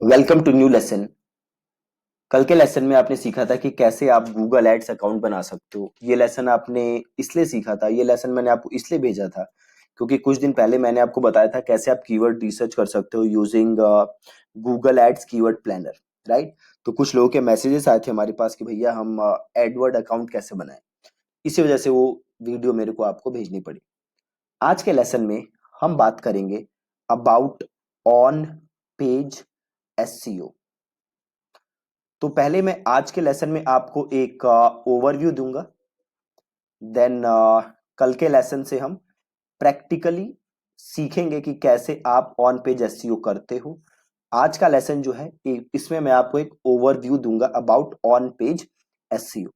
Welcome to new lesson. कल के lesson में आपने सीखा था कि कैसे आप गूगल एड्स अकाउंट बना सकते हो। ये लेसन आपने इसलिए सीखा था, ये लेसन मैंने आपको इसलिए भेजा था क्योंकि कुछ दिन पहले मैंने आपको बताया था कैसे आप कीवर्ड रिसर्च कर सकते हो using Google Ads keyword planner, right. तो कुछ लोगों के मैसेजेस आए थे हमारे पास कि भैया हम एडवर्ड अकाउंट कैसे बनाएं। इसी वजह से वो वीडियो मेरे को आपको भेजनी पड़ी। आज के लेसन में हम बात करेंगे अबाउट ऑन पेज एसईओ। तो पहले मैं आज के लेसन में आपको एक ओवरव्यू दूंगा। देन कल के लेसन से हम प्रैक्टिकली सीखेंगे कि कैसे आप ऑन पेज एसईओ करते हो। आज का लेसन जो है इसमें मैं आपको एक ओवरव्यू दूंगा अबाउट ऑन पेज एसईओ।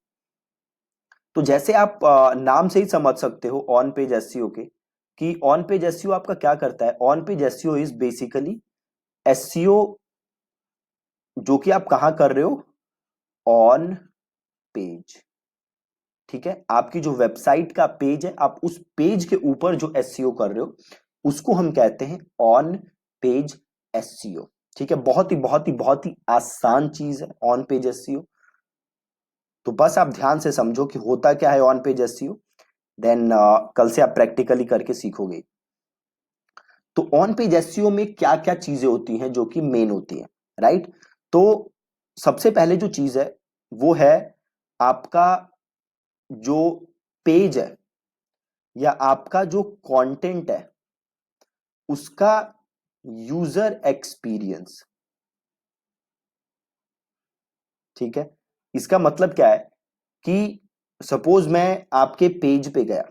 तो जैसे आप नाम से ही समझ सकते हो ऑन पेज एसईओ के कि ऑन पेज एसईओ आपका क्या करता है। On page SEO is basically SEO जो कि आप कहां कर रहे हो, ऑन पेज। ठीक है, आपकी जो वेबसाइट का पेज है आप उस पेज के ऊपर जो एसईओ कर रहे हो उसको हम कहते हैं ऑन पेज एसईओ। ठीक है, बहुत ही आसान चीज है ऑन पेज एसईओ। तो बस आप ध्यान से समझो कि होता क्या है ऑन पेज एसईओ। देन कल से आप प्रैक्टिकली करके सीखोगे। तो ऑन पेज एसईओ में क्या क्या चीजें होती हैं जो कि मेन होती हैं, राइट। तो सबसे पहले जो चीज है वो है आपका जो पेज है या आपका जो कंटेंट है उसका यूजर एक्सपीरियंस। ठीक है, इसका मतलब क्या है कि सपोज मैं आपके पेज पे गया,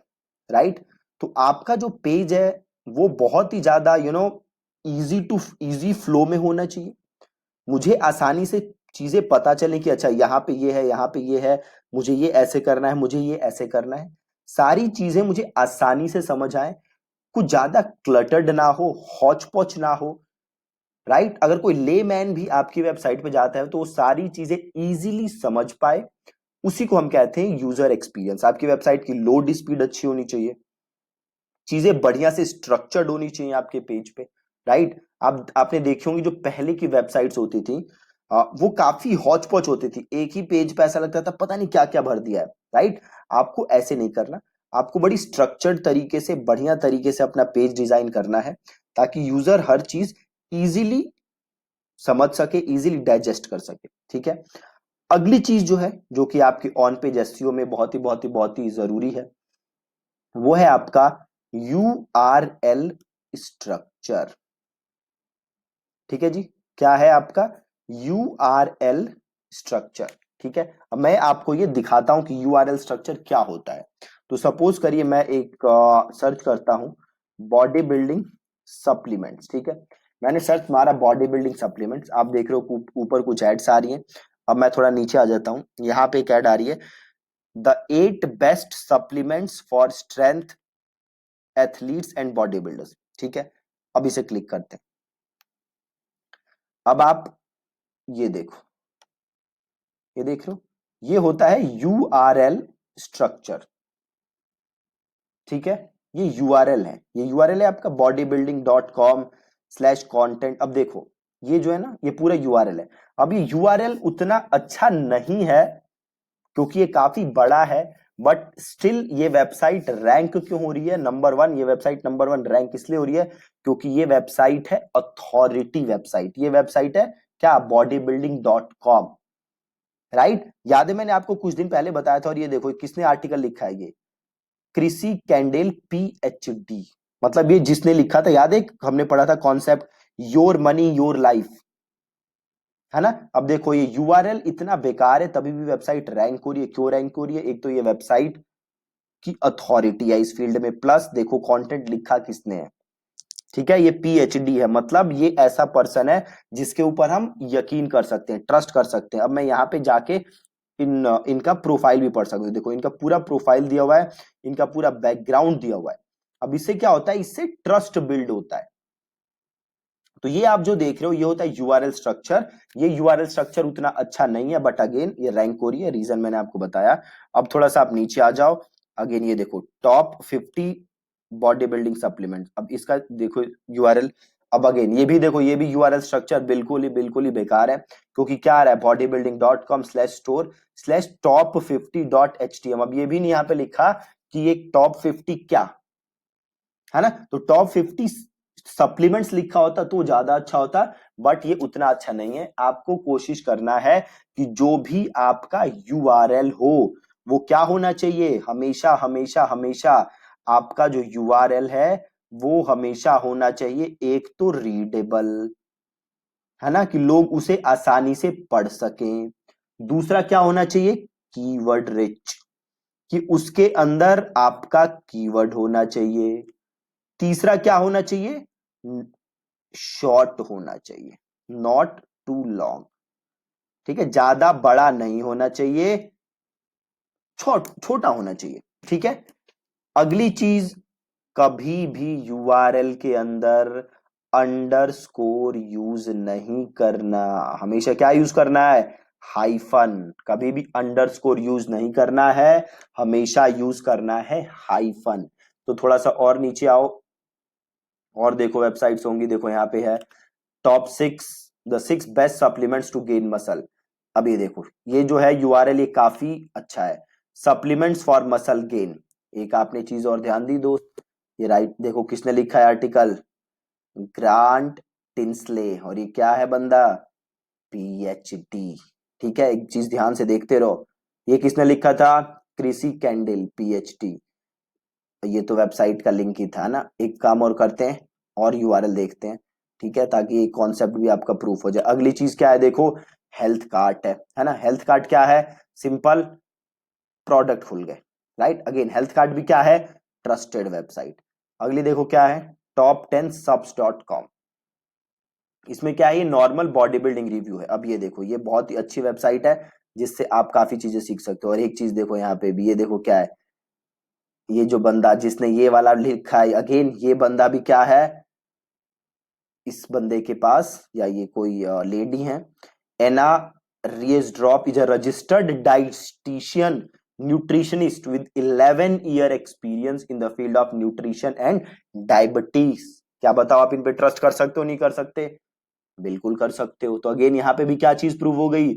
राइट। तो आपका जो पेज है वो बहुत ही ज्यादा इजी फ्लो में होना चाहिए। मुझे आसानी से चीजें पता चले कि अच्छा यहाँ पे ये है, यहाँ पे ये है, मुझे ये ऐसे करना है, मुझे ये ऐसे करना है। सारी चीजें मुझे आसानी से समझ आए, कुछ ज्यादा क्लटर्ड ना हो, हौच पौच ना हो, राइट। अगर कोई लेमैन भी आपकी वेबसाइट पे जाता है तो वो सारी चीजें इजीली समझ पाए। उसी को हम कहते हैं यूजर एक्सपीरियंस। आपकी वेबसाइट की लोड स्पीड अच्छी होनी चाहिए, चीजें बढ़िया से स्ट्रक्चर्ड होनी चाहिए आपके पेज पे, राइट। आपने देखी होंगी जो पहले की वेबसाइट्स होती थी वो काफी हौच पौच होती थी। एक ही पेज पे ऐसा लगता था पता नहीं क्या क्या भर दिया है, राइट। आपको ऐसे नहीं करना, आपको बड़ी स्ट्रक्चर्ड तरीके से बढ़िया तरीके से अपना पेज डिजाइन करना है ताकि यूजर हर चीज इजीली समझ सके, इजीली डाइजेस्ट कर सके। ठीक है, अगली चीज जो है जो कि आपकी ऑन पेज एसईओ में बहुत ही जरूरी है वो है आपका यूआरएल स्ट्रक्चर। ठीक है जी, क्या है आपका यूआरएल स्ट्रक्चर। ठीक है, अब मैं आपको ये दिखाता हूं कि यूआरएल स्ट्रक्चर क्या होता है। तो सपोज करिए मैं एक सर्च करता हूं बॉडी बिल्डिंग सप्लीमेंट्स। ठीक है, मैंने सर्च मारा बॉडी बिल्डिंग सप्लीमेंट्स, आप देख रहे हो ऊपर कुछ एड्स आ रही हैं। अब मैं थोड़ा नीचे आ जाता हूं, यहाँ पे एक एड आ रही है, the 8 best supplements for strength athletes and body builders. ठीक है, अब इसे क्लिक करते हैं। अब आप ये देखो, ये देख रहे हो, ये होता है यूआरएल स्ट्रक्चर। ठीक है, ये यूआरएल है, ये यूआरएल है आपका bodybuilding.com/content। अब देखो ये जो है ना ये पूरा यूआरएल है। अब ये यूआरएल उतना अच्छा नहीं है क्योंकि ये काफी बड़ा है, बट स्टिल ये वेबसाइट रैंक क्यों हो रही है नंबर वन। ये वेबसाइट नंबर वन रैंक इसलिए हो रही है क्योंकि ये वेबसाइट है अथॉरिटी वेबसाइट। ये वेबसाइट है क्या, bodybuilding.com, राइट। याद है मैंने आपको कुछ दिन पहले बताया था। और ये देखो किसने आर्टिकल लिखा है, ये क्रिसी कैंडेल पीएचडी। मतलब ये जिसने लिखा था, याद है हमने पढ़ा था concept your money your life, है ना। अब देखो ये यूआरएल इतना बेकार है तभी भी वेबसाइट रैंक हो रही है। क्यों रैंक हो रही है, एक तो ये वेबसाइट की अथॉरिटी है इस फील्ड में, प्लस देखो कंटेंट लिखा किसने है। ठीक है, ये पीएचडी है, मतलब ये ऐसा पर्सन है जिसके ऊपर हम यकीन कर सकते हैं, ट्रस्ट कर सकते हैं। अब मैं यहाँ पे जाके इनका प्रोफाइल भी पढ़ सकते हो। देखो इनका पूरा प्रोफाइल दिया हुआ है, इनका पूरा बैकग्राउंड दिया हुआ है। अब इससे क्या होता है, इससे ट्रस्ट बिल्ड होता है। तो ये आप जो देख रहे हो ये होता है यूआरएल स्ट्रक्चर। ये यूआरएल स्ट्रक्चर उतना अच्छा नहीं है, बट अगेन ये रैंक हो रही है, रीजन मैंने आपको बताया। अब थोड़ा सा आप नीचे आ जाओ, अगेन ये देखो टॉप 50 बॉडी बिल्डिंग सप्लीमेंट। अब इसका देखो यूआरएल, अब अगेन ये भी देखो, ये भी यूआरएल स्ट्रक्चर बिल्कुल ही बेकार है, क्योंकि क्या आ रहा है bodybuilding.com/store/top50.htm। अब ये भी नहीं यहाँ पे लिखा कि ये टॉप 50 क्या है ना, तो टॉप 50 सप्लीमेंट्स लिखा होता तो ज्यादा अच्छा होता, बट ये उतना अच्छा नहीं है। आपको कोशिश करना है कि जो भी आपका यूआरएल हो वो क्या होना चाहिए, हमेशा हमेशा हमेशा आपका जो यूआरएल है वो हमेशा होना चाहिए एक तो रीडेबल, है ना, कि लोग उसे आसानी से पढ़ सकें। दूसरा क्या होना चाहिए, कीवर्ड रिच, कि उसके अंदर आपका कीवर्ड होना चाहिए। तीसरा क्या होना चाहिए, शॉर्ट होना चाहिए, नॉट टू लॉन्ग, ठीक है, ज्यादा बड़ा नहीं होना चाहिए, छोटा होना चाहिए, ठीक है। अगली चीज, कभी भी यूआरएल के अंदर अंडरस्कोर यूज नहीं करना, हमेशा क्या यूज करना है, हाइफन, कभी भी अंडरस्कोर यूज नहीं करना है, हमेशा यूज करना है हाइफन। तो थोड़ा सा और नीचे आओ और देखो वेबसाइट्स होंगी, देखो यहाँ पे है top 6, the 6 best supplements to gain muscle. अब ये देखो, ये जो है यूआरएल ये काफी अच्छा है, सप्लीमेंट्स फॉर मसल गेन। एक आपने चीज और ध्यान दी दोस्त, ये राइट देखो किसने लिखा है आर्टिकल, ग्रांट टिंसले, और ये क्या है बंदा, पीएचडी, ठीक है। एक चीज ध्यान से देखते रहो, ये किसने लिखा था, क्रिसी कैंडिल पीएचडी। ये तो वेबसाइट का लिंक ही था ना। एक काम और करते हैं और यूआरएल देखते हैं, ठीक है, ताकि कॉन्सेप्ट भी आपका प्रूफ हो जाए। अगली चीज क्या है, देखो हेल्थ कार्ट है ना, हेल्थ कार्ट क्या है, सिंपल प्रोडक्ट खुल गए, राइट। अगेन हेल्थ कार्ट भी क्या है, ट्रस्टेड वेबसाइट। अगली देखो क्या है, top10subs.com, इसमें क्या है, ये नॉर्मल बॉडी बिल्डिंग रिव्यू है। अब ये देखो, ये बहुत ही अच्छी वेबसाइट है जिससे आप काफी चीजें सीख सकते हो। और एक चीज देखो यहाँ पे भी, ये देखो क्या है, ये जो बंदा जिसने ये वाला लिखा है, अगेन ये बंदा भी क्या है, इस बंदे के पास, या ये कोई लेडी है, एना रियसड्रॉप is a registered dietitian nutritionist with 11 year experience in the field of nutrition and diabetes. क्या बताओ, आप इन पे ट्रस्ट कर सकते हो, नहीं कर सकते, बिल्कुल कर सकते हो। तो अगेन यहाँ पे भी क्या चीज प्रूव हो गई,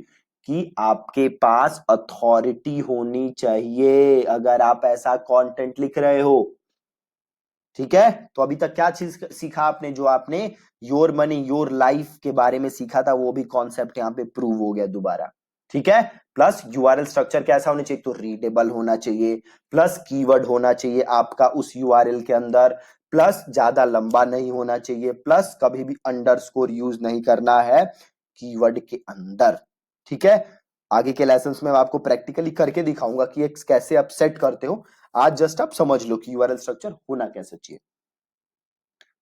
कि आपके पास अथॉरिटी होनी चाहिए अगर आप ऐसा कंटेंट लिख रहे हो, ठीक है। तो अभी तक क्या चीज सीखा आपने, जो आपने योर मनी योर लाइफ के बारे में सीखा था, वो भी कॉन्सेप्ट यहाँ पे प्रूव हो गया दोबारा, ठीक है। प्लस यूआरएल स्ट्रक्चर कैसा होना चाहिए, तो रीडेबल होना चाहिए, प्लस कीवर्ड होना चाहिए आपका उस यूआरएल के अंदर, प्लस ज्यादा लंबा नहीं होना चाहिए, प्लस कभी भी अंडरस्कोर यूज नहीं करना है कीवर्ड के अंदर, ठीक है। आगे के लेसन में मैं आपको प्रैक्टिकली करके दिखाऊंगा कि एक कैसे आप सेट करते हो। आज जस्ट आप समझ लो कि यूआरएल स्ट्रक्चर होना कैसे चाहिए।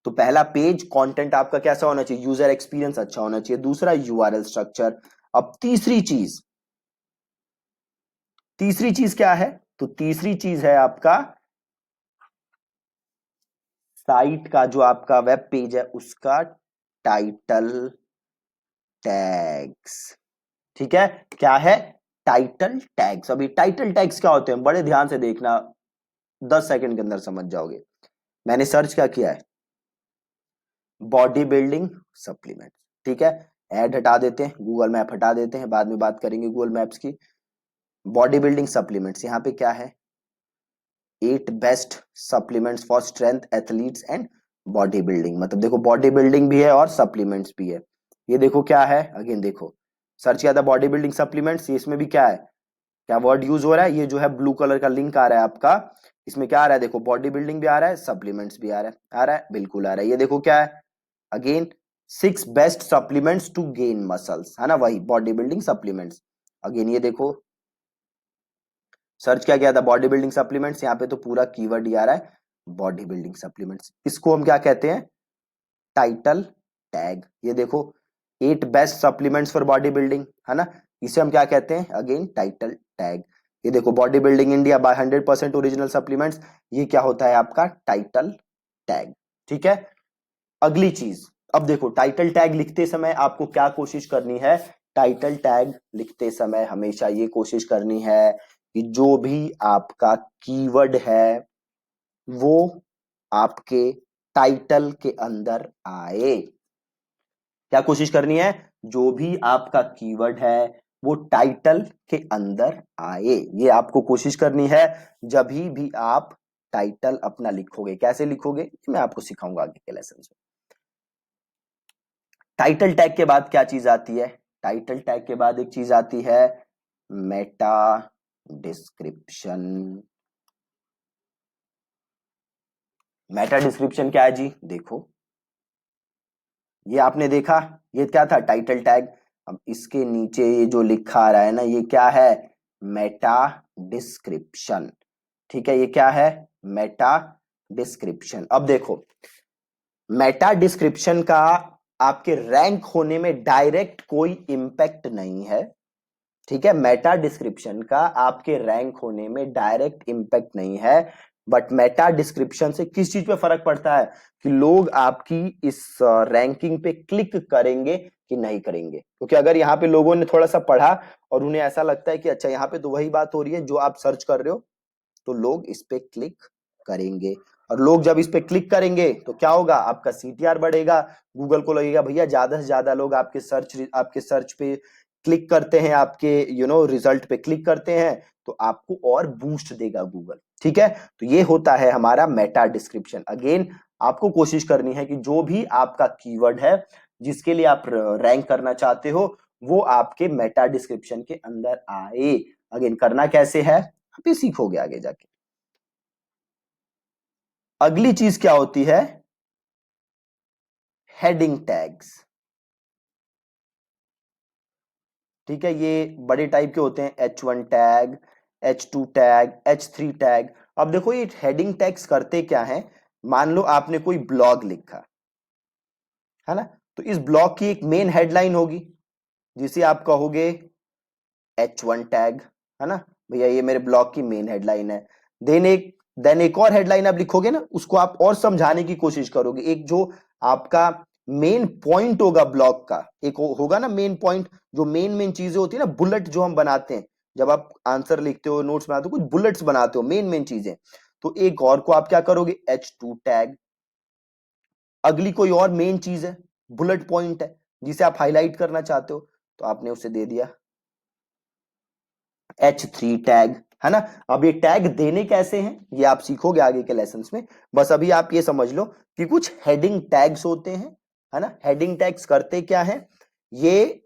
तो पहला पेज कंटेंट आपका कैसा होना चाहिए, यूजर एक्सपीरियंस अच्छा होना चाहिए। दूसरा यूआरएल स्ट्रक्चर। अब तीसरी चीज क्या है, तो तीसरी चीज है आपका साइट का, जो आपका वेब पेज है उसका टाइटल टैग्स, ठीक है। क्या है, टाइटल टैग्स। अभी टाइटल टैग्स क्या होते हैं, बड़े ध्यान से देखना, 10 सेकंड के अंदर समझ जाओगे। मैंने सर्च क्या किया है, बॉडी बिल्डिंग सप्लीमेंट, ठीक है। ऐड हटा देते हैं, गूगल मैप हटा देते हैं, बाद में बात करेंगे गूगल मैप्स की। बॉडी बिल्डिंग सप्लीमेंट्स, यहाँ पे क्या है, 8 best supplements for strength athletes and body building. मतलब देखो बॉडी बिल्डिंग भी है और सप्लीमेंट्स भी है। ये देखो क्या है, अगेन देखो सर्च किया था बॉडी बिल्डिंग सप्लीमेंट्स, इसमें भी क्या है, क्या वर्ड यूज हो रहा है, ये जो है ब्लू कलर का लिंक आ रहा है आपका, इसमें क्या आ रहा है, देखो बॉडी बिल्डिंग भी आ रहा है, सप्लीमेंट्स भी आ रहा है, बिल्कुल आ रहा है। ये देखो क्या है, again 6 best supplements to gain muscles, है ना, वही बॉडी बिल्डिंग सप्लीमेंट्स। अगेन ये देखो सर्च क्या किया था, बॉडी बिल्डिंग सप्लीमेंट्स, यहाँ पे तो पूरा कीवर्ड ही आ रहा है बॉडी बिल्डिंग सप्लीमेंट्स। इसको हम क्या कहते हैं, टाइटल टैग। ये देखो 8 best supplements for body building, है ना, इसे हम क्या कहते हैं, अगेन टाइटल टैग। ये देखो body building India by 100% original supplements, ये क्या होता है आपका टाइटल टैग, ठीक है। अगली चीज, अब देखो टाइटल टैग लिखते समय आपको क्या कोशिश करनी है, टाइटल टैग लिखते समय हमेशा ये कोशिश करनी है कि जो भी आपका कीवर्ड है वो आपके टाइटल के अंदर आए। क्या कोशिश करनी है? जो भी आपका कीवर्ड है वो टाइटल के अंदर आए, ये आपको कोशिश करनी है जब भी आप टाइटल अपना लिखोगे। कैसे लिखोगे ये मैं आपको सिखाऊंगा आगे के लेसन में। टाइटल टैग के बाद क्या चीज आती है? टाइटल टैग के बाद एक चीज आती है मेटा डिस्क्रिप्शन। मेटा डिस्क्रिप्शन क्या है जी? देखो, ये आपने देखा, ये क्या था? Title tag. अब इसके नीचे ये जो लिखा आ रहा है ना, ये क्या है? Meta description. ठीक है, ये क्या है? Meta description. अब देखो, मेटा डिस्क्रिप्शन का आपके रैंक होने में डायरेक्ट कोई इंपैक्ट नहीं है। ठीक है, मेटा डिस्क्रिप्शन का आपके रैंक होने में डायरेक्ट इंपैक्ट नहीं है। बट मेटा डिस्क्रिप्शन से किस चीज पे फर्क पड़ता है कि लोग आपकी इस रैंकिंग पे क्लिक करेंगे कि नहीं करेंगे। क्योंकि अगर यहाँ पे लोगों ने थोड़ा सा पढ़ा और उन्हें ऐसा लगता है कि अच्छा यहाँ पे तो वही बात हो रही है जो आप सर्च कर रहे हो, तो लोग इस पे क्लिक करेंगे। और लोग जब इस पे क्लिक करेंगे तो क्या होगा? आपका सीटीआर बढ़ेगा। गूगल को लगेगा भैया ज्यादा से ज्यादा लोग आपके सर्च पे क्लिक करते हैं, आपके रिजल्ट पे क्लिक करते हैं, तो आपको और बूस्ट देगा गूगल। ठीक है, तो ये होता है हमारा मेटा डिस्क्रिप्शन। अगेन आपको कोशिश करनी है कि जो भी आपका कीवर्ड है जिसके लिए आप रैंक करना चाहते हो वो आपके मेटा डिस्क्रिप्शन के अंदर आए। अगेन करना कैसे है आप ये सीखोगे आगे जाके। अगली चीज क्या होती है? Heading tags. ठीक है, ये बड़े टाइप के होते हैं, H1 tag, H2 tag, H3 tag. अब देखो ये हेडिंग टैग्स करते क्या है? मान लो आपने कोई ब्लॉग लिखा है ना, तो इस ब्लॉग की एक मेन हेडलाइन होगी जिसे आप कहोगे H1 टैग, है ना भैया, ये मेरे ब्लॉग की मेन हेडलाइन है। देन एक और हेडलाइन आप लिखोगे ना, उसको आप और समझाने की कोशिश करोगे। एक जो आपका मेन पॉइंट होगा ब्लॉग का, एक होगा ना मेन पॉइंट, जो मेन मेन चीजें होती है ना, बुलेट जो हम बनाते हैं जब आप आंसर लिखते हो, नोट्स बनाते हो, कुछ बुलेट्स बनाते हो, मेन मेन चीजें। तो एक और को आप क्या करोगे? H2 tag. अगली कोई और मेन चीज है, बुलेट पॉइंट है जिसे आप हाईलाइट करना चाहते हो, तो आपने उसे दे दिया H3 टैग, है ना। अब ये टैग देने कैसे हैं ये आप सीखोगे आगे के लेसन्स में। बस अभी आप ये समझ लो कि कुछ हेडिंग टैग्स होते हैं, है ना। हेडिंग टैग्स करते क्या है? ये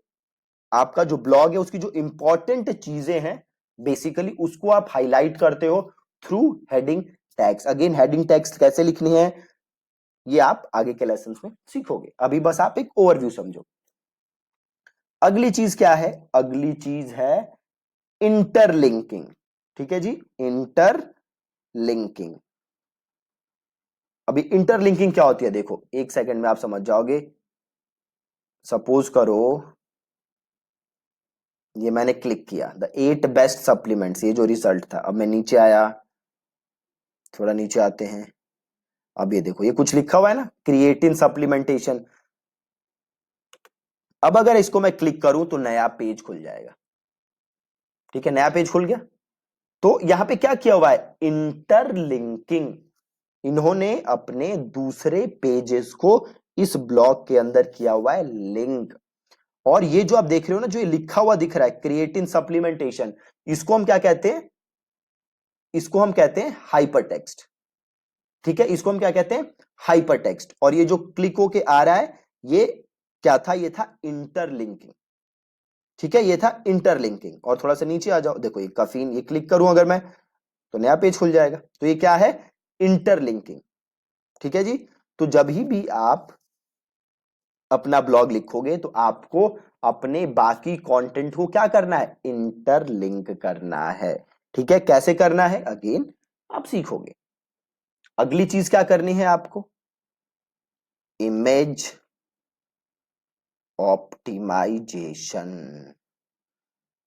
आपका जो ब्लॉग है उसकी जो इंपॉर्टेंट चीजें हैं बेसिकली उसको आप हाईलाइट करते हो through heading tags. Again heading tags कैसे लिखनी है ये आप आगे के लेसन्स में सीखोगे, अभी बस आप एक ओवरव्यू समझो। अगली चीज क्या है? अगली चीज है इंटरलिंकिंग। ठीक है जी, इंटरलिंकिंग। अभी इंटरलिंकिंग क्या होती है देखो, एक सेकंड में आप समझ जाओगे। सपोज करो ये मैंने क्लिक किया द 8 बेस्ट सप्लीमेंट्स, ये जो रिजल्ट था। अब मैं नीचे आया, थोड़ा नीचे आते हैं। अब ये देखो ये कुछ लिखा हुआ है ना, क्रिएटिन सप्लीमेंटेशन। अब अगर इसको मैं क्लिक करूं तो नया पेज खुल जाएगा। ठीक है, नया पेज खुल गया। तो यहां पे क्या किया हुआ है? इंटरलिंकिंग। इन्होंने अपने दूसरे पेजेस को इस ब्लॉक के अंदर किया हुआ है लिंक। और ये जो आप देख रहे हो ना, जो ये लिखा हुआ दिख रहा है क्रिएटिन सप्लीमेंटेशन, इसको हम क्या कहते हैं? इसको हम कहते हैं हाइपर टेक्स्ट। ठीक है, इसको हम क्या कहते हैं? Hyper text. और ये जो क्लिक होके आ रहा है ये क्या था? ये था इंटरलिंकिंग। ठीक है, ये था इंटरलिंकिंग। और थोड़ा सा नीचे आ जाओ, देखो ये कफीन, ये क्लिक करूं अगर मैं तो नया पेज खुल जाएगा। तो ये क्या है? इंटरलिंकिंग। ठीक है जी। तो जब भी आप अपना ब्लॉग लिखोगे तो आपको अपने बाकी कंटेंट को क्या करना है? इंटरलिंक करना है। ठीक है, कैसे करना है अगेन आप सीखोगे। अगली चीज क्या करनी है आपको? Image optimization.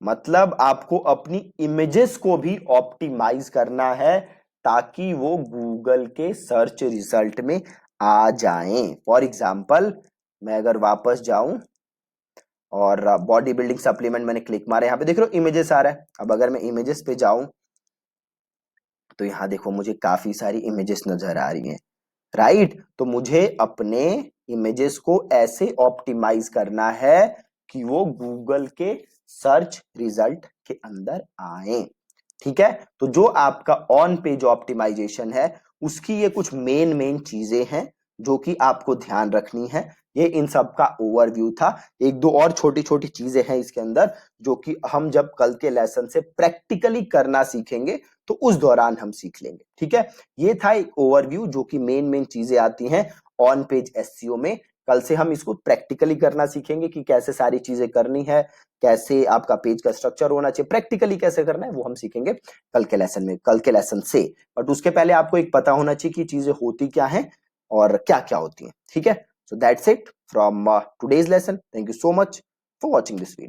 मतलब आपको अपनी इमेजेस को भी ऑप्टिमाइज करना है ताकि वो गूगल के सर्च रिजल्ट में आ जाएं। फॉर एग्जाम्पल मैं अगर वापस जाऊं और बॉडी बिल्डिंग सप्लीमेंट मैंने क्लिक मारा, यहां पे देख रहे हो इमेजेस आ रहा है। अब अगर मैं इमेजेस पे जाऊं तो यहां देखो मुझे काफी सारी इमेजेस नजर आ रही हैं। राइट। तो मुझे अपने इमेजेस को ऐसे ऑप्टिमाइज करना है कि वो गूगल के सर्च रिजल्ट के अंदर आए। ठीक है, तो जो आपका ऑन पेज ऑप्टिमाइजेशन है उसकी ये कुछ मेन चीजें हैं जो कि आपको ध्यान रखनी है। ये इन सब का ओवरव्यू था। एक दो और छोटी छोटी चीजें हैं इसके अंदर जो कि हम जब कल के लेसन से प्रैक्टिकली करना सीखेंगे तो उस दौरान हम सीख लेंगे। ठीक है, ये था एक ओवरव्यू जो कि मेन चीजें आती हैं ऑन पेज एसईओ में। कल से हम इसको प्रैक्टिकली करना सीखेंगे कि कैसे सारी चीजें करनी है, कैसे आपका पेज का स्ट्रक्चर होना चाहिए, प्रैक्टिकली कैसे करना है वो हम सीखेंगे कल के लेसन में, कल के लेसन से। बट उसके पहले आपको एक पता होना चाहिए कि चीजें होती क्या हैं और क्या क्या होती हैं। ठीक है, so that's it from today's lesson. Thank you so much for watching this video.